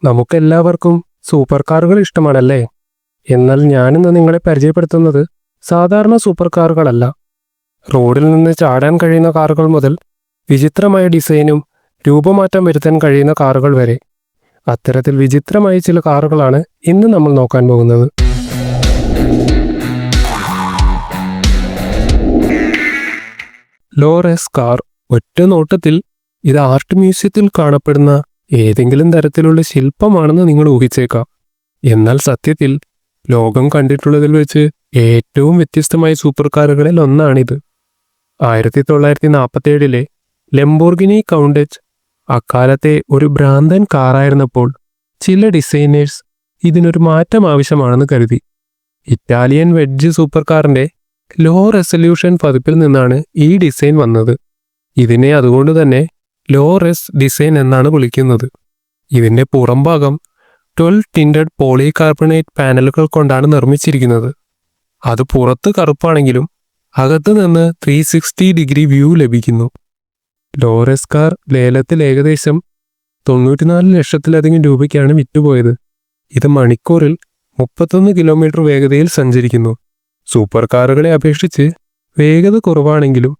നമുക്കെല്ലാവർക്കും സൂപ്പർ കാറുകൾ ഇഷ്ടമാണല്ലേ? എന്നാൽ ഞാനിന്ന് നിങ്ങളെ പരിചയപ്പെടുത്തുന്നത് സാധാരണ സൂപ്പർ കാറുകളല്ല. റോഡിൽ നിന്ന് ചാടാൻ കഴിയുന്ന കാറുകൾ മുതൽ വിചിത്രമായ ഡിസൈനും രൂപമാറ്റം വരുത്താൻ കഴിയുന്ന കാറുകൾ വരെ. അത്തരത്തിൽ വിചിത്രമായ ചില കാറുകളാണ് ഇന്ന് നമ്മൾ നോക്കാൻ പോകുന്നത്. ലോറസ് കാർ. ഒറ്റ നോട്ടത്തിൽ ഇത് ആർട്ട് മ്യൂസിയത്തിൽ കാണപ്പെടുന്ന ഏതെങ്കിലും തരത്തിലുള്ള ശില്പമാണെന്ന് നിങ്ങൾ ഊഹിച്ചേക്കാം. എന്നാൽ സത്യത്തിൽ ലോകം കണ്ടിട്ടുള്ളതിൽ വെച്ച് ഏറ്റവും വ്യത്യസ്തമായ സൂപ്പർ കാറുകളിൽ ഒന്നാണിത്. 1947 ലംബോർഗിനി കൗണ്ടച്ച് അക്കാലത്തെ ഒരു ഭ്രാന്തൻ കാറായിരുന്നപ്പോൾ ചില ഡിസൈനേഴ്സ് ഇതിനൊരു മാറ്റം ആവശ്യമാണെന്ന് കരുതി. ഇറ്റാലിയൻ വെഡ്ജ് സൂപ്പർ കാറിന്റെ ലോ റെസൊല്യൂഷൻ പതിപ്പിൽ നിന്നാണ് ഈ ഡിസൈൻ വന്നത്. ഇതിനെ അതുകൊണ്ട് തന്നെ ലോ റെസ് ഡിസൈൻ എന്നാണ് വിളിക്കുന്നത്. ഇതിന്റെ പുറംഭാഗം 12 ടിൻഡഡ് പോളികാർബണേറ്റ് പാനലുകൾ കൊണ്ടാണ് നിർമ്മിച്ചിരിക്കുന്നത്. അത് പുറത്ത് കറുപ്പാണെങ്കിലും അകത്ത് നിന്ന് 360 ഡിഗ്രി വ്യൂ ലഭിക്കുന്നു. ലോറസ് കാർ ലേലത്തിൽ ഏകദേശം 94 ലക്ഷത്തിലധികം രൂപയ്ക്കാണ് വിറ്റുപോയത്. ഇത് മണിക്കൂറിൽ 31 കിലോമീറ്റർ വേഗതയിൽ സഞ്ചരിക്കുന്നു. സൂപ്പർ കാറുകളെ അപേക്ഷിച്ച് വേഗത കുറവാണെങ്കിലും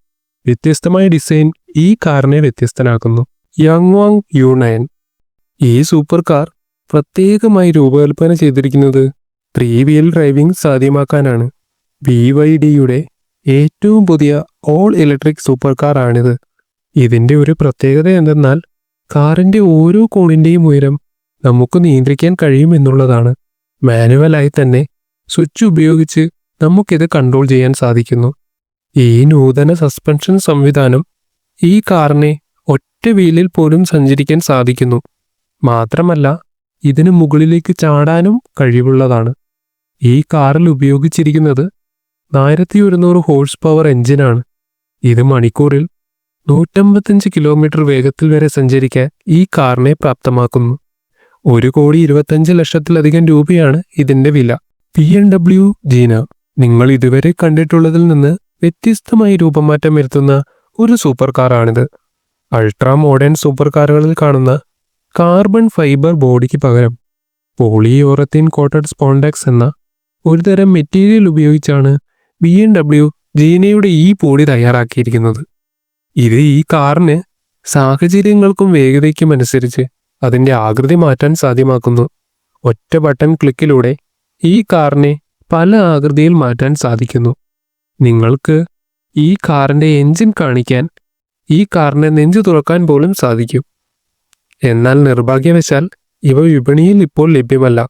വ്യത്യസ്തമായ ഡിസൈൻ ഈ കാറിനെ വ്യത്യസ്തനാക്കുന്നു. യങ്വാങ് U9. ഈ സൂപ്പർ കാർ പ്രത്യേകമായി രൂപകൽപ്പന ചെയ്തിരിക്കുന്നത് 3 വീൽ ഡ്രൈവിംഗ് സാധ്യമാക്കാനാണ്. BYDയുടെ ഏറ്റവും പുതിയ ഓൾ ഇലക്ട്രിക് സൂപ്പർ കാർ ആണിത്. ഇതിന്റെ ഒരു പ്രത്യേകത എന്തെന്നാൽ കാറിന്റെ ഓരോ കോണിന്റെയും ഉയരം നമുക്ക് നിയന്ത്രിക്കാൻ കഴിയും എന്നുള്ളതാണ്. മാനുവലായി തന്നെ സ്വിച്ച് ഉപയോഗിച്ച് നമുക്കിത് കൺട്രോൾ ചെയ്യാൻ സാധിക്കുന്നു. ഈ നൂതന സസ്പെൻഷൻ സംവിധാനം ഈ കാറിനെ ഒറ്റ വീലിൽ പോലും സഞ്ചരിക്കാൻ സാധിക്കുന്നു. മാത്രമല്ല ഇതിന് മുകളിലേക്ക് ചാടാനും കഴിവുള്ളതാണ്. ഈ കാറിൽ ഉപയോഗിച്ചിരിക്കുന്നത് 1100 ഹോഴ്സ് പവർ എഞ്ചിനാണ്. ഇത് മണിക്കൂറിൽ 155 കിലോമീറ്റർ വേഗത്തിൽ വരെ സഞ്ചരിക്കാൻ ഈ കാറിനെ പ്രാപ്തമാക്കുന്നു. 1,25,00,000 രൂപയാണ് ഇതിന്റെ വില. BMW ജീന. നിങ്ങൾ ഇതുവരെ കണ്ടിട്ടുള്ളതിൽ നിന്ന് വ്യത്യസ്തമായി രൂപമാറ്റം വരുത്തുന്ന ഒരു സൂപ്പർ കാറാണിത്. അൾട്രാ മോഡേൺ സൂപ്പർ കാറുകളിൽ കാണുന്ന കാർബൺ ഫൈബർ ബോഡിക്ക് പകരം പോളിയോറത്തിൻ കോട്ടഡ് സ്പോണ്ടക്സ് എന്ന ഒരുതരം മെറ്റീരിയൽ ഉപയോഗിച്ചാണ് BMW ജീനയുടെ ഈ ബോഡി തയ്യാറാക്കിയിരിക്കുന്നത്. ഇത് ഈ കാറിന് സാഹചര്യങ്ങൾക്കും വേഗതയ്ക്കും അനുസരിച്ച് അതിൻ്റെ ആകൃതി മാറ്റാൻ സാധ്യമാക്കുന്നു. ഒറ്റ ബട്ടൺ ക്ലിക്കിലൂടെ ഈ കാറിനെ പല ആകൃതിയിൽ മാറ്റാൻ സാധിക്കുന്നു. നിങ്ങൾക്ക് ഈ കാറിന്റെ എൻജിൻ കാണിക്കാൻ ഈ കാറിനെ നെഞ്ചു തുറക്കാൻ പോലും സാധിക്കും. എന്നാൽ നിർഭാഗ്യവശാൽ ഇവ വിപണിയിൽ ഇപ്പോൾ ലഭ്യമല്ല.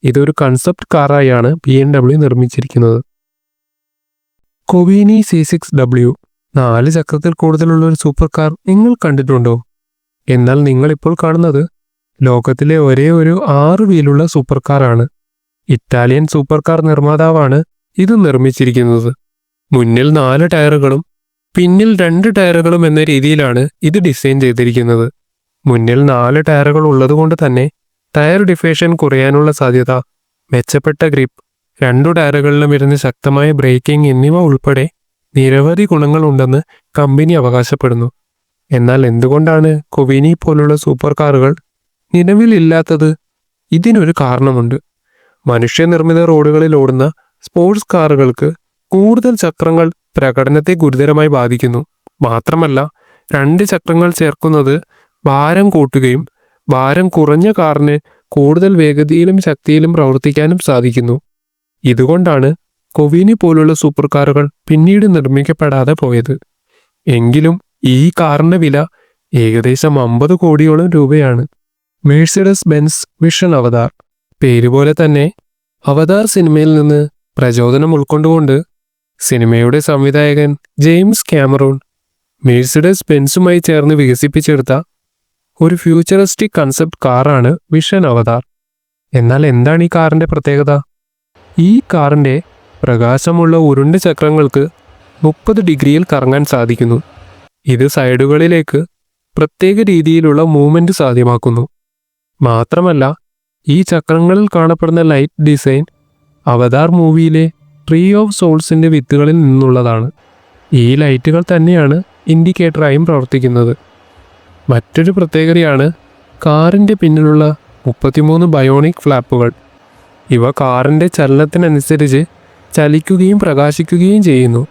ഇതൊരു കൺസെപ്റ്റ് കാറായാണ് BMW നിർമ്മിച്ചിരിക്കുന്നത്. കൊവീനി C6W. 4 ചക്രത്തിൽ കൂടുതലുള്ള ഒരു സൂപ്പർ കാർ നിങ്ങൾ കണ്ടിട്ടുണ്ടോ? എന്നാൽ നിങ്ങളിപ്പോൾ കാണുന്നത് ലോകത്തിലെ ഒരേ ഒരു 6 വീലുള്ള സൂപ്പർ കാറാണ്. ഇറ്റാലിയൻ സൂപ്പർ കാർ നിർമ്മാതാവാണ് ഇത് നിർമ്മിച്ചിരിക്കുന്നത്. മുന്നിൽ 4 ടയറുകളും പിന്നിൽ 2 ടയറുകളും എന്ന രീതിയിലാണ് ഇത് ഡിസൈൻ ചെയ്തിരിക്കുന്നത്. മുന്നിൽ 4 ടയറുകൾ ഉള്ളതുകൊണ്ട് തന്നെ ടയർ ഡിഫ്ലേഷൻ കുറയാനുള്ള സാധ്യത, മെച്ചപ്പെട്ട ഗ്രിപ്പ്, 2 ടയറുകളിലും വരുന്ന ശക്തമായ ബ്രേക്കിംഗ് എന്നിവ ഉൾപ്പെടെ നിരവധി ഗുണങ്ങളുണ്ടെന്ന് കമ്പനി അവകാശപ്പെടുന്നു. എന്നാൽ എന്തുകൊണ്ടാണ് കൊവീനി പോലുള്ള സൂപ്പർ കാറുകൾ നിലവിലില്ലാത്തത്? ഇതിനൊരു കാരണമുണ്ട്. മനുഷ്യനിർമ്മിത റോഡുകളിൽ ഓടുന്ന സ്പോർട്സ് കാറുകൾക്ക് കൂടുതൽ ചക്രങ്ങൾ പ്രകടനത്തെ ഗുരുതരമായി ബാധിക്കുന്നു. മാത്രമല്ല 2 ചക്രങ്ങൾ ചേർക്കുന്നത് ഭാരം കൂട്ടുകയും ഭാരം കുറഞ്ഞ കാറിന് കൂടുതൽ വേഗതയിലും ശക്തിയിലും പ്രവർത്തിക്കാനും സാധിക്കുന്നു. ഇതുകൊണ്ടാണ് കൊവീനി പോലുള്ള സൂപ്പർ കാറുകൾ പിന്നീട് നിർമ്മിക്കപ്പെടാതെ പോയത്. എങ്കിലും ഈ കാറിന്റെ വില ഏകദേശം 50 കോടിയോളം രൂപയാണ്. മെഴ്സിഡസ് ബെൻസ് വിഷൻ അവതാർ. പേരുപോലെ തന്നെ അവതാർ സിനിമയിൽ നിന്ന് പ്രചോദനം ഉൾക്കൊണ്ടുകൊണ്ട് സിനിമയുടെ സംവിധായകൻ ജെയിംസ് കാമറൂൺ മെഴ്സിഡസ് ബെൻസുമായി ചേർന്ന് വികസിപ്പിച്ചെടുത്ത ഒരു ഫ്യൂച്ചറിസ്റ്റിക് കൺസെപ്റ്റ് കാറാണ് വിഷൻ അവതാർ. എന്നാൽ എന്താണ് ഈ കാറിന്റെ പ്രത്യേകത? ഈ കാറിന്റെ പ്രകാശമുള്ള ഉരുണ്ട ചക്രങ്ങൾക്ക് 30 ഡിഗ്രിയിൽ കറങ്ങാൻ സാധിക്കുന്നു. ഇത് സൈഡുകളിലേക്ക് പ്രത്യേക രീതിയിലുള്ള മൂവ്മെന്റ് സാധ്യമാക്കുന്നു. മാത്രമല്ല ഈ ചക്രങ്ങളിൽ കാണപ്പെടുന്ന ലൈറ്റ് ഡിസൈൻ അവതാർ മൂവിയിലെ ട്രീ ഓഫ് സോൾസിന്റെ വിത്തുകളിൽ നിന്നുള്ളതാണ്. ഈ ലൈറ്റുകൾ തന്നെയാണ് ഇൻഡിക്കേറ്ററായും പ്രവർത്തിക്കുന്നത്. മറ്റൊരു പ്രത്യേകതയാണ് കാറിൻ്റെ പിന്നിലുള്ള 33 ബയോണിക് ഫ്ലാപ്പുകൾ. ഇവ കാറിൻ്റെ ചലനത്തിനനുസരിച്ച് ചലിക്കുകയും പ്രകാശിക്കുകയും ചെയ്യുന്നു.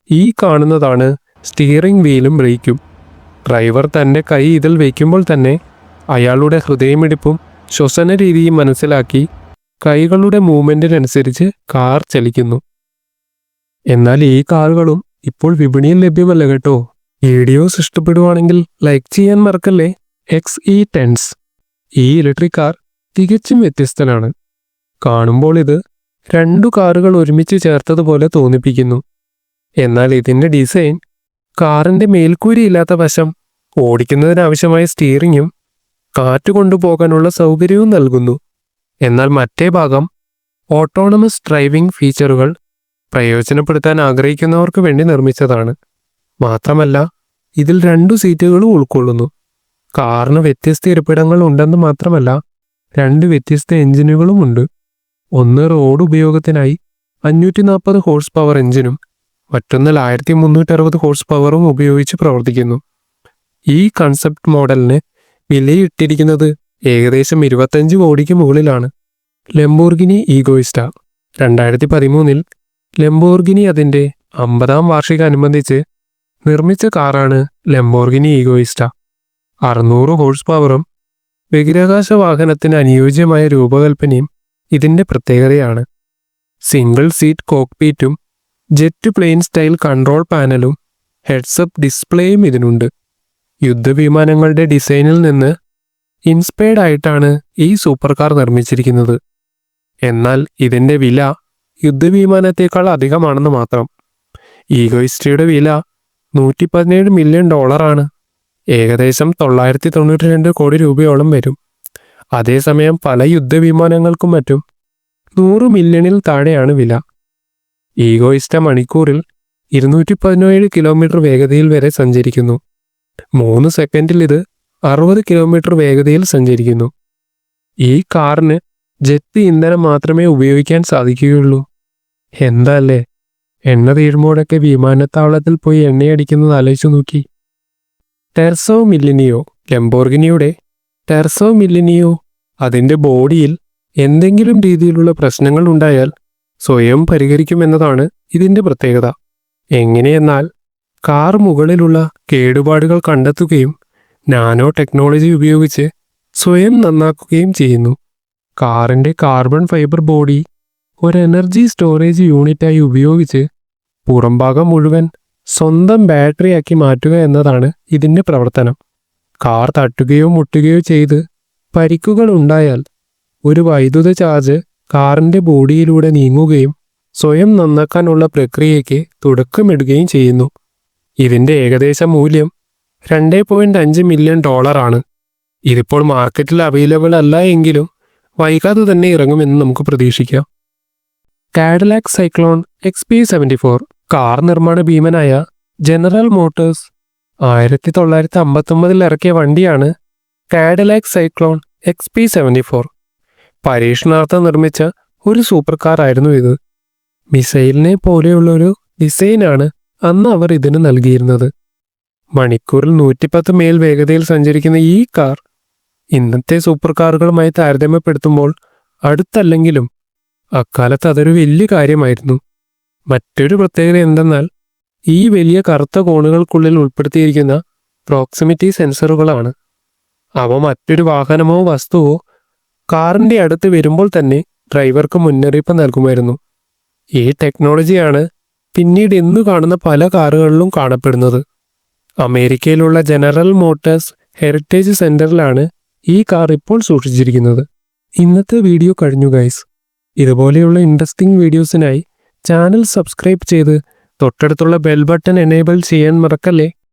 ഈ കാണുന്നതാണ് സ്റ്റിയറിംഗ് വീലും ബ്രേക്കും. ഡ്രൈവർ തൻ്റെ കൈ ഇതിൽ വയ്ക്കുമ്പോൾ തന്നെ അയാളുടെ ഹൃദയമിടിപ്പും ശ്വസന രീതിയും മനസ്സിലാക്കി കൈകളുടെ മൂവ്മെൻറ്റിനനുസരിച്ച് കാർ ചലിക്കുന്നു. എന്നാൽ ഈ കാറുകളും ഇപ്പോൾ വിപണിയിൽ ലഭ്യമല്ല കേട്ടോ. വീഡിയോസ് ഇഷ്ടപ്പെടുവാണെങ്കിൽ ലൈക്ക് ചെയ്യാൻ മറക്കല്ലേ. XE10s ഈ ഇലക്ട്രിക് കാർ തികച്ചും വ്യത്യസ്തനാണ്. കാണുമ്പോൾ ഇത് 2 കാറുകൾ ഒരുമിച്ച് ചേർത്തതുപോലെ തോന്നിപ്പിക്കുന്നു. എന്നാൽ ഇതിൻ്റെ ഡിസൈൻ കാറിൻ്റെ മേൽക്കൂരയില്ലാത്ത വശം ഓടിക്കുന്നതിനാവശ്യമായ സ്റ്റിയറിങ്ങും കാറ്റ് കൊണ്ടുപോകാനുള്ള സൗകര്യവും നൽകുന്നു. എന്നാൽ മറ്റേ ഭാഗം ഓട്ടോണമസ് ഡ്രൈവിംഗ് ഫീച്ചറുകൾ പ്രയോജനപ്പെടുത്താൻ ആഗ്രഹിക്കുന്നവർക്ക് വേണ്ടി നിർമ്മിച്ചതാണ്. മാത്രമല്ല ഇതിൽ 2 സീറ്റുകളും ഉൾക്കൊള്ളുന്നു. കാറിന് വ്യത്യസ്ത ഇരിപ്പിടങ്ങൾ ഉണ്ടെന്ന് മാത്രമല്ല 2 വ്യത്യസ്ത എഞ്ചിനുകളുമുണ്ട്. ഒന്ന് റോഡ് ഉപയോഗത്തിനായി 540 ഹോഴ്സ് പവർ എഞ്ചിനും മറ്റൊന്നിൽ 1360 ഹോഴ്സ് പവറും ഉപയോഗിച്ച് പ്രവർത്തിക്കുന്നു. ഈ കൺസെപ്റ്റ് മോഡലിന് വിലയിട്ടിരിക്കുന്നത് ഏകദേശം 25 കോടിക്ക് മുകളിലാണ്. ലംബോർഗിനി ഈഗോയിസ്റ്റ 2013 ലംബോർഗിനി അതിൻ്റെ 50ാം വാർഷികമനുബന്ധിച്ച് നിർമ്മിച്ച കാറാണ് ലംബോർഗിനി ഈഗോയിസ്റ്റ. 600 ഹോഴ്സ് പവറും ബഹിരാകാശ വാഹനത്തിന് അനുയോജ്യമായ രൂപകൽപ്പനയും ഇതിൻ്റെ പ്രത്യേകതയാണ്. സിംഗിൾ സീറ്റ് കോക്ക്പീറ്റും ജെറ്റ് പ്ലെയിൻ സ്റ്റൈൽ കൺട്രോൾ പാനലും ഹെഡ്സപ്പ് ഡിസ്പ്ലേയും ഇതിനുണ്ട്. യുദ്ധവിമാനങ്ങളുടെ ഡിസൈനിൽ നിന്ന് ഇൻസ്പയർഡ് ആയിട്ടാണ് ഈ സൂപ്പർ കാർ നിർമ്മിച്ചിരിക്കുന്നത്. എന്നാൽ ഇതിൻ്റെ വില യുദ്ധവിമാനത്തേക്കാൾ അധികമാണെന്ന് മാത്രം. ഈഗോയിസ്റ്റയുടെ വില $117 മില്യൺ ആണ്. ഏകദേശം 992 കോടി രൂപയോളം വരും. അതേസമയം പല യുദ്ധവിമാനങ്ങൾക്കും മറ്റും 100 മില്യണിൽ താഴെയാണ് വില. ഈഗോയിസ്റ്റ മണിക്കൂറിൽ 217 കിലോമീറ്റർ വേഗതയിൽ വരെ സഞ്ചരിക്കുന്നു. 3 സെക്കൻഡിൽ ഇത് 60 കിലോമീറ്റർ വേഗതയിൽ സഞ്ചരിക്കുന്നു. ഈ കാറിന് ജെറ്റ് ഇന്ധനം മാത്രമേ ഉപയോഗിക്കാൻ സാധിക്കുകയുള്ളൂ. എന്താ അല്ലേ? എണ്ണ തീരുമ്പോഴൊക്കെ വിമാനത്താവളത്തിൽ പോയി എണ്ണയടിക്കുന്നത് ആലോചിച്ചു നോക്കി. ടെർസോ മില്ലിനിയോ ലംബോർഗിനിയുടെ ടെർസോ മില്ലിനിയോ അതിൻ്റെ ബോഡിയിൽ എന്തെങ്കിലും രീതിയിലുള്ള പ്രശ്നങ്ങൾ ഉണ്ടായാൽ സ്വയം പരിഹരിക്കുമെന്നതാണ് ഇതിൻ്റെ പ്രത്യേകത. എങ്ങനെയെന്നാൽ കാർ മുകളിലുള്ള കേടുപാടുകൾ കണ്ടെത്തുകയും നാനോ ടെക്നോളജി ഉപയോഗിച്ച് സ്വയം നന്നാക്കുകയും ചെയ്യുന്നു. കാറിൻ്റെ കാർബൺ ഫൈബർ ബോഡി ഒരു എനർജി സ്റ്റോറേജ് യൂണിറ്റായി ഉപയോഗിച്ച് പുറംഭാഗം മുഴുവൻ സ്വന്തം ബാറ്ററിയാക്കി മാറ്റുക എന്നതാണ് ഇതിൻ്റെ പ്രവർത്തനം. കാർ തട്ടുകയോ മുട്ടുകയോ ചെയ്ത് പരിക്കുകൾ ഉണ്ടായാൽ ഒരു വൈദ്യുത ചാർജ് കാറിൻ്റെ ബോഡിയിലൂടെ നീങ്ങുകയും സ്വയം നന്നാക്കാനുള്ള പ്രക്രിയയ്ക്ക് തുടക്കമിടുകയും ചെയ്യുന്നു. ഇതിൻ്റെ ഏകദേശ മൂല്യം $2.5 മില്യൺ ആണ്. ഇതിപ്പോൾ മാർക്കറ്റിൽ അവൈലബിൾ അല്ല എങ്കിലും വൈകാതെ തന്നെ ഇറങ്ങുമെന്ന് നമുക്ക് പ്രതീക്ഷിക്കാം. കാഡിലാക് സൈക്ലോൺ XP74 കാർ നിർമ്മാണ ഭീമനായ ജനറൽ മോട്ടോഴ്സ് 1959 ഇറക്കിയ വണ്ടിയാണ് കാഡിലാക് സൈക്ലോൺ XP74. പരീക്ഷണാർത്ഥം നിർമ്മിച്ച ഒരു സൂപ്പർ കാർ ആയിരുന്നു ഇത്. മിസൈലിനെ പോലെയുള്ള ഒരു ഡിസൈനാണ് അന്ന് അവർ ഇതിന് നൽകിയിരുന്നത്. മണിക്കൂറിൽ 110 മൈൽ വേഗതയിൽ സഞ്ചരിക്കുന്ന ഈ കാർ ഇന്നത്തെ സൂപ്പർ കാറുകളുമായി താരതമ്യപ്പെടുത്തുമ്പോൾ അടുത്തല്ലെങ്കിലും അക്കാലത്ത് അതൊരു വലിയ കാര്യമായിരുന്നു. മറ്റൊരു പ്രത്യേകത എന്തെന്നാൽ ഈ വലിയ കറുത്ത കോണുകൾക്കുള്ളിൽ ഉൾപ്പെടുത്തിയിരിക്കുന്ന പ്രോക്സിമിറ്റി സെൻസറുകളാണ്. അവ മറ്റൊരു വാഹനമോ വസ്തുവോ കാറിൻ്റെ അടുത്ത് വരുമ്പോൾ തന്നെ ഡ്രൈവർക്ക് മുന്നറിയിപ്പ് നൽകുമായിരുന്നു. ഈ ടെക്നോളജിയാണ് പിന്നീട് ഇന്ന് കാണുന്ന പല കാറുകളിലും കാണപ്പെടുന്നത്. അമേരിക്കയിലുള്ള ജനറൽ മോട്ടോഴ്സ് ഹെറിറ്റേജ് സെന്ററിലാണ് ഈ കാർ ഇപ്പോൾ സൂക്ഷിച്ചിരിക്കുന്നത്. ഇന്നത്തെ വീഡിയോ കഴിഞ്ഞു ഗൈസ്. ഇതുപോലെയുള്ള ഇൻട്രസ്റ്റിംഗ് വീഡിയോസിനായി ചാനൽ സബ്സ്ക്രൈബ് ചെയ്ത് തൊട്ടടുത്തുള്ള ബെൽ ബട്ടൺ എനേബിൾ ചെയ്യാൻ മറക്കല്ലേ.